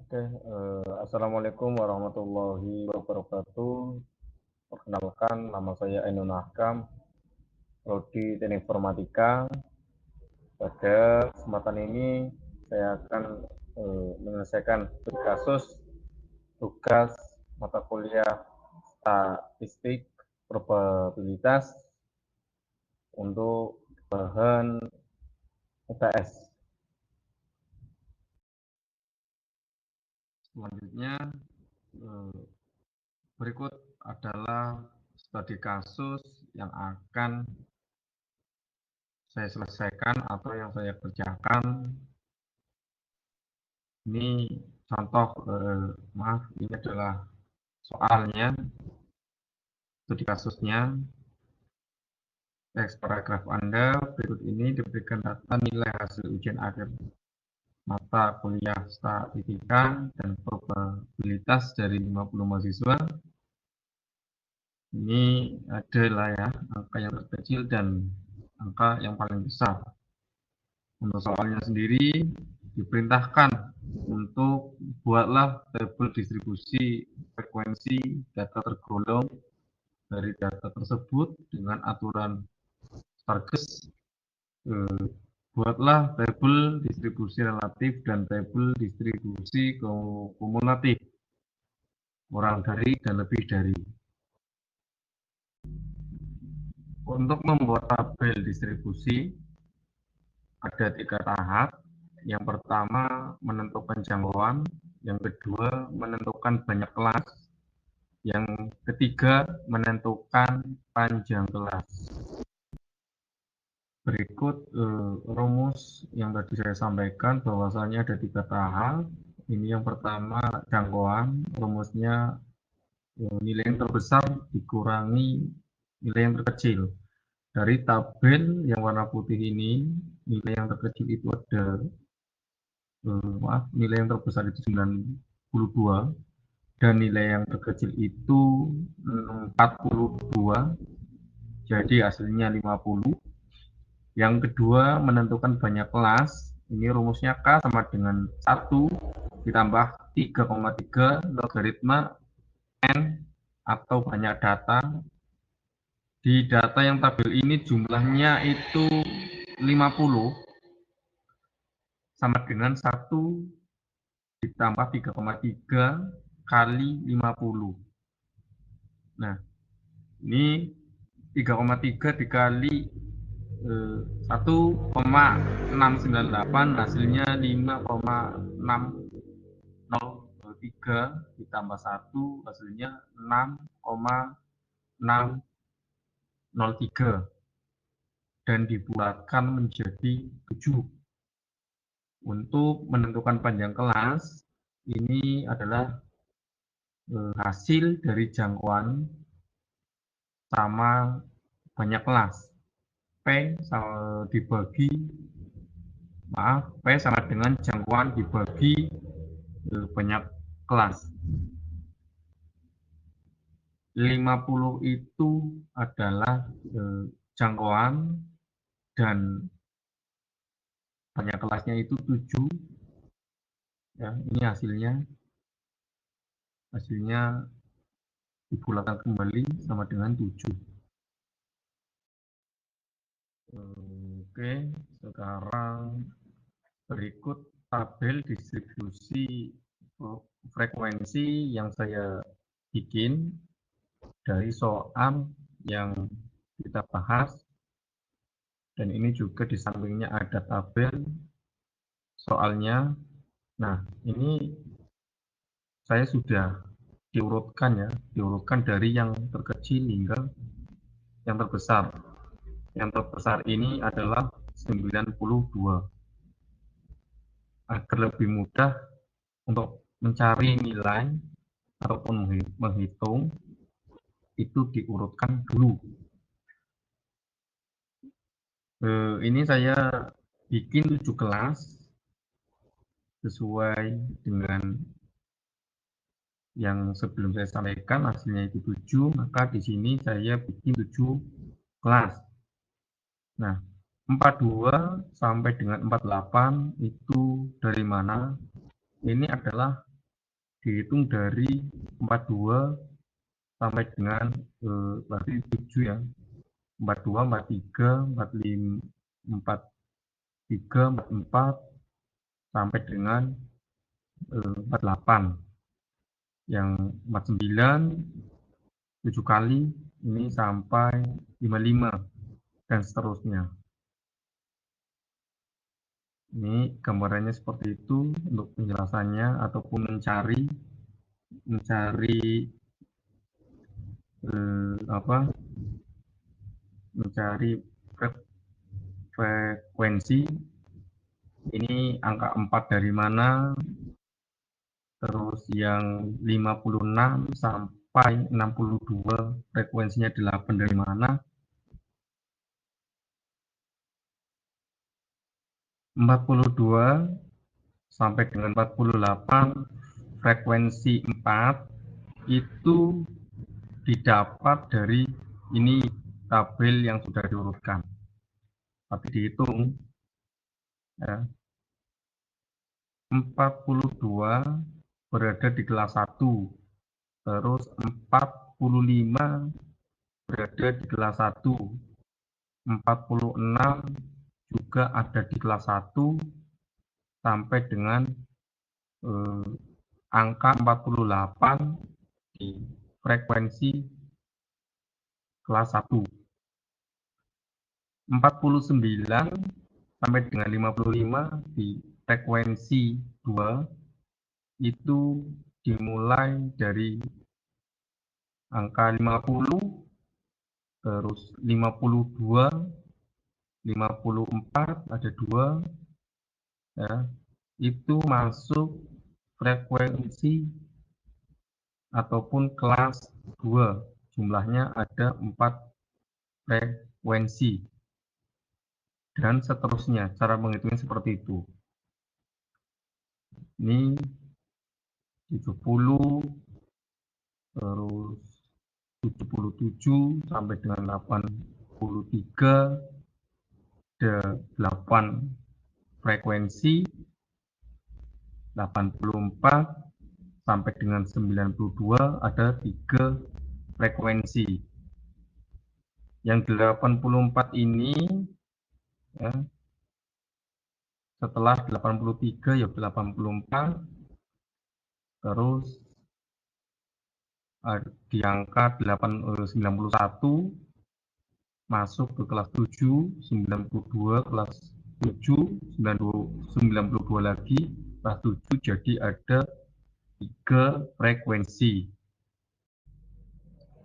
Assalamualaikum warahmatullahi wabarakatuh. Perkenalkan, nama saya Ainun Ahkam, Prodi Teknik Informatika. Pada kesempatan ini, saya akan menyelesaikan kasus tugas mata kuliah statistik probabilitas untuk bahan UTS. Selanjutnya, berikut adalah studi kasus yang akan saya selesaikan atau yang saya kerjakan. Ini contoh, ini adalah soalnya, studi kasusnya. Teks paragraf Anda berikut ini diberikan data nilai hasil ujian akhir mata kuliah statistika dan probabilitas dari 50 mahasiswa. Ini adalah ya angka yang terkecil dan angka yang paling besar. Untuk soalnya sendiri diperintahkan untuk buatlah tabel distribusi frekuensi data tergolong dari data tersebut dengan aturan Stargess. Buatlah tabel distribusi relatif dan tabel distribusi kumulatif, kurang dari dan lebih dari. Untuk membuat tabel distribusi ada 3 tahap. Yang pertama menentukan jangkauan, yang kedua menentukan banyak kelas, yang ketiga menentukan panjang kelas. Berikut rumus yang tadi saya sampaikan, bahwasanya ada 3 tahap. Ini yang pertama jangkauan, rumusnya nilai yang terbesar dikurangi nilai yang terkecil. Dari tabel yang warna putih ini, nilai yang terkecil itu ada, nilai yang terbesar itu 92, dan nilai yang terkecil itu 42, jadi hasilnya 50. Yang kedua, menentukan banyak kelas. Ini rumusnya K sama dengan 1 ditambah 3,3 logaritma N atau banyak data. Di data yang tabel ini jumlahnya itu 50 sama dengan 1 ditambah 3,3 kali 50. Nah, ini 3,3 dikali 1,698 hasilnya 5,603 ditambah 1 hasilnya 6,603 dan dibulatkan menjadi 7. Untuk menentukan panjang kelas, ini adalah hasil dari jangkauan sama banyak kelas. P sama dengan jangkauan dibagi banyak kelas. 50 itu adalah jangkauan dan banyak kelasnya itu 7. Ya, ini hasilnya dibulatkan kembali sama dengan 7. Oke, sekarang berikut tabel distribusi frekuensi yang saya bikin dari soal yang kita bahas, dan ini juga di sampingnya ada tabel soalnya. Nah, ini saya sudah diurutkan dari yang terkecil hingga yang terbesar. Yang terbesar ini adalah 92. Agar lebih mudah untuk mencari nilai ataupun menghitung, itu diurutkan dulu. Ini saya bikin 7 kelas sesuai dengan yang sebelum saya sampaikan, hasilnya itu 7, maka di sini saya bikin 7 kelas. Nah, 42 sampai dengan 48 itu dari mana? Ini adalah dihitung dari 42 sampai dengan berarti 7 ya. 42, 43, 45, 43, 44 sampai dengan 48. Yang 49 7 kali ini sampai 55 dan seterusnya. Ini gambarannya seperti itu untuk penjelasannya ataupun mencari frekuensi. Ini angka 4 dari mana, terus yang 56 sampai 62 frekuensinya 8 dari mana, 42 sampai dengan 48 frekuensi 4 itu didapat dari ini tabel yang sudah diurutkan, tapi dihitung ya. 42 berada di kelas 1, terus 45 berada di kelas 1, 46 juga ada di kelas 1 sampai dengan angka 48 di frekuensi kelas 1. 49 sampai dengan 55 di frekuensi 2 itu dimulai dari angka 50, terus 52, 54 ada 2 ya, itu masuk frekuensi ataupun kelas 2, jumlahnya ada 4 frekuensi dan seterusnya. Cara menghitungnya seperti itu. Ini 70, terus 77 sampai dengan 83 ada 8 frekuensi, 84 sampai dengan 92 ada 3 frekuensi. Yang 84 ini ya, setelah 83 ya 84, terus di angka 91 masuk ke kelas 7, 92 kelas 7, 92 lagi kelas 7, jadi ada 3 frekuensi.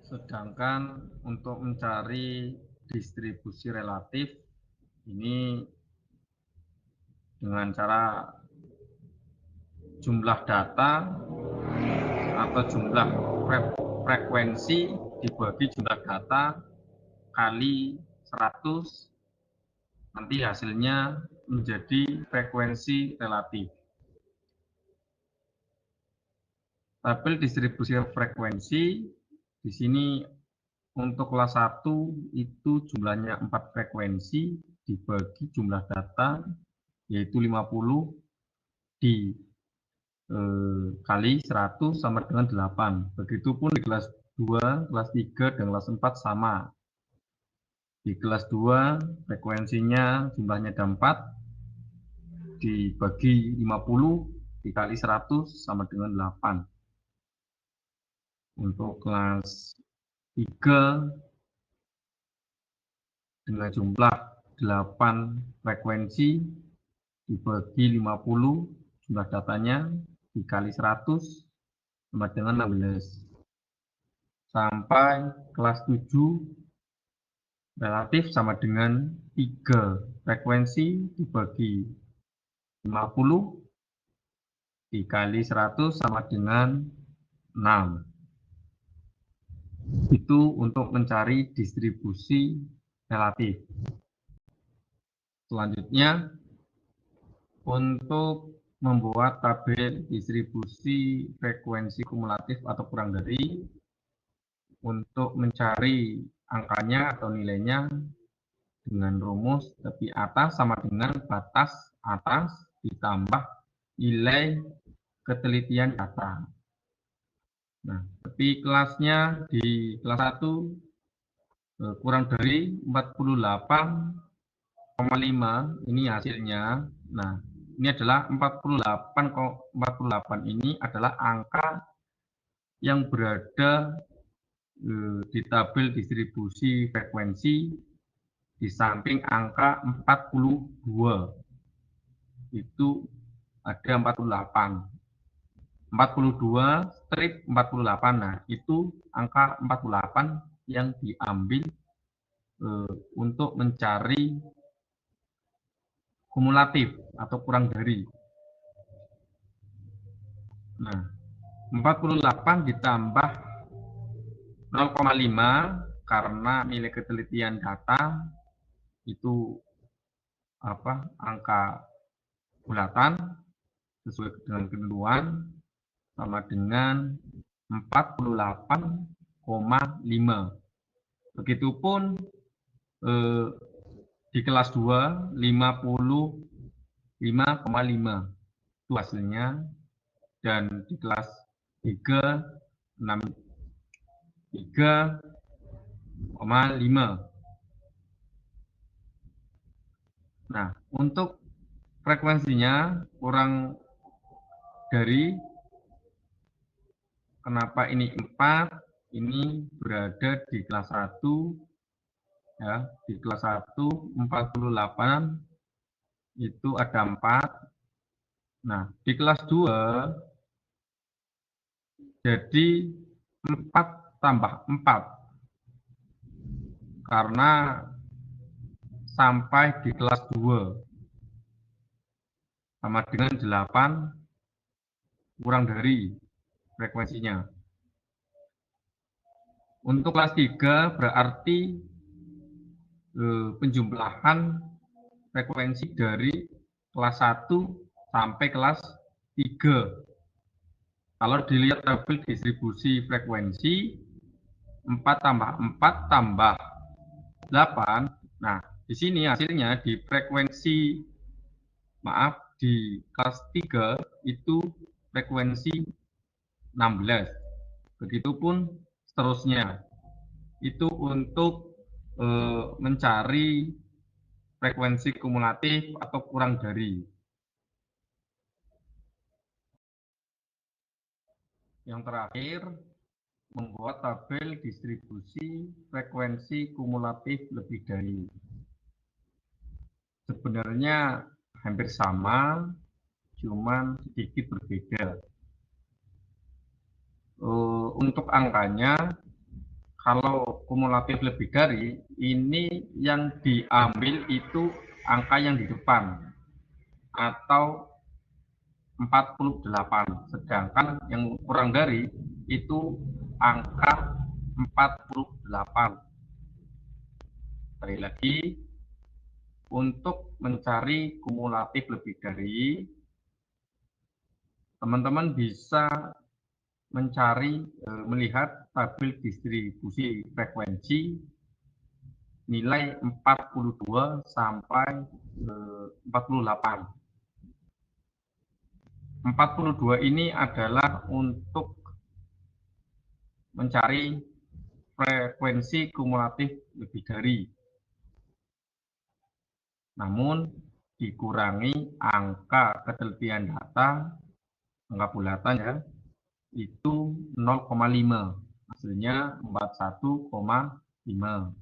Sedangkan untuk mencari distribusi relatif ini dengan cara jumlah data atau jumlah frekuensi dibagi jumlah data kali 100, nanti hasilnya menjadi frekuensi relatif. Tabel distribusi frekuensi di sini untuk kelas 1 itu jumlahnya 4 frekuensi dibagi jumlah data yaitu 50 kali 100 sama dengan 8. Begitupun di kelas 2, kelas 3, dan kelas 4 sama. Di kelas 2 frekuensinya jumlahnya ada 4 dibagi 50 dikali 100 sama dengan 8. Untuk kelas 3 dengan jumlah 8 frekuensi dibagi 50 jumlah datanya dikali 100 sama dengan 16. Sampai kelas 7 relatif sama dengan 3 frekuensi dibagi 50 dikali 100 sama dengan 6. Itu untuk mencari distribusi relatif. Selanjutnya, untuk membuat tabel distribusi frekuensi kumulatif atau kurang dari, untuk mencari angkanya atau nilainya dengan rumus tepi atas sama dengan batas atas ditambah nilai ketelitian data. Nah, tapi kelasnya di kelas 1 kurang dari 48,5 ini hasilnya. Nah, ini adalah 48 ini adalah angka yang berada di tabel distribusi frekuensi di samping angka 42. Itu ada 48. 42 strip 48. Nah, itu angka 48 yang diambil untuk mencari kumulatif atau kurang dari. Nah, 48 ditambah 0,5 karena nilai ketelitian data itu angka bulatan sesuai dengan ketentuan sama dengan 48,5. Begitupun di kelas 2 55,5 itu hasilnya, dan di kelas 3 63,5. Nah, untuk frekuensinya kurang dari, kenapa ini 4? Ini berada di kelas 1 ya, di kelas 1 48 itu ada 4. Nah, di kelas 2 jadi 4 tambah 4 karena sampai di kelas 2 sama dengan 8 kurang dari frekuensinya. Untuk kelas 3 berarti penjumlahan frekuensi dari kelas 1 sampai kelas 3. Kalau dilihat tabel distribusi frekuensi 4 tambah 4 tambah 8. Nah, di sini hasilnya di frekuensi di kelas 3 itu frekuensi 16. Begitupun seterusnya. Itu untuk mencari frekuensi kumulatif atau kurang dari. Yang terakhir, membuat tabel distribusi frekuensi kumulatif lebih dari. Sebenarnya hampir sama, cuman sedikit berbeda. Untuk angkanya, kalau kumulatif lebih dari, ini yang diambil itu angka yang di depan, atau 48. Sedangkan yang kurang dari, itu angka 48. Sekali lagi, untuk mencari kumulatif lebih dari, teman-teman bisa mencari, melihat tabel distribusi frekuensi nilai 42 sampai 48. 42 ini adalah untuk mencari frekuensi kumulatif lebih dari. Namun dikurangi angka ketelitian data, angka bulatan ya, itu 0,5. Hasilnya 41,5.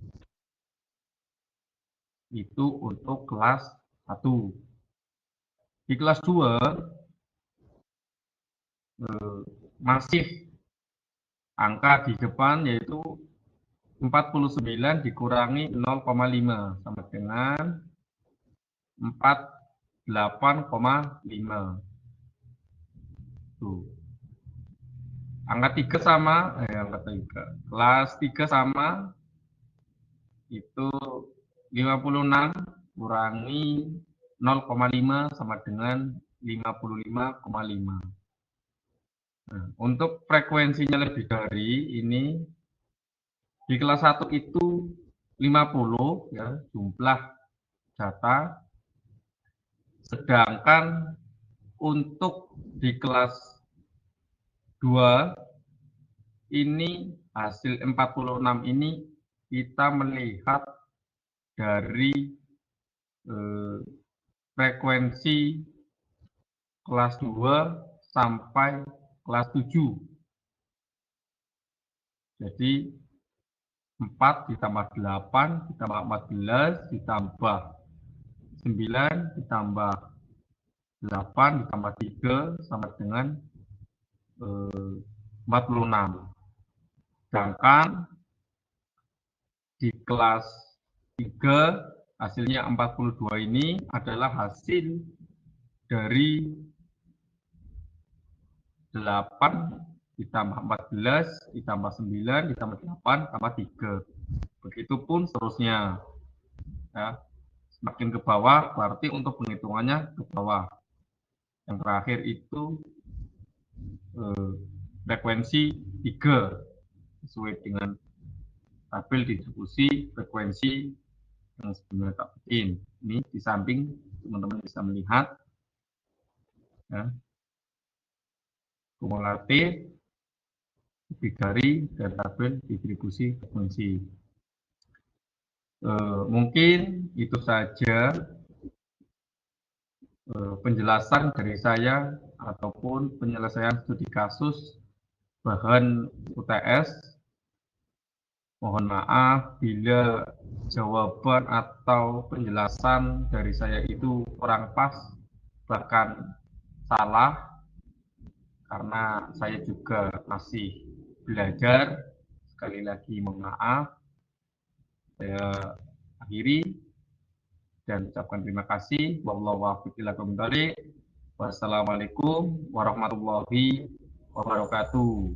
Itu untuk kelas 1. Di kelas 2 masih angka di depan, yaitu 49 dikurangi 0,5 sama dengan 48,5. Tuh. Angka 3 sama, kelas 3 sama, itu 56 kurangi 0,5 sama dengan 55,5. Nah, untuk frekuensinya lebih dari ini, di kelas 1 itu 50 ya, jumlah data. Sedangkan untuk di kelas 2 ini hasil 46 ini kita melihat dari frekuensi kelas 2 sampai kelas 7. Jadi 4 ditambah 8 ditambah 14 ditambah 9 ditambah 8 ditambah 3 sama dengan 46. Sedangkan di kelas 3 hasilnya 42 ini adalah hasil dari 8 ditambah 14 ditambah 9 ditambah 8 tambah 3. Begitupun seterusnya. Ya. Semakin ke bawah berarti untuk penghitungannya ke bawah. Yang terakhir itu frekuensi 3 sesuai dengan tabel distribusi frekuensi yang sebelumnya tak bikin. Ini di samping teman-teman bisa melihat ya, kumulatif lebih dari tabel distribusi frekuensi. Mungkin itu saja penjelasan dari saya ataupun penyelesaian studi kasus bahan UTS. Mohon maaf bila jawaban atau penjelasan dari saya itu kurang pas, bahkan salah, karena saya juga masih belajar. Sekali lagi mohon maaf. Saya akhiri dan ucapkan terima kasih. Wassalamualaikum warahmatullahi wabarakatuh.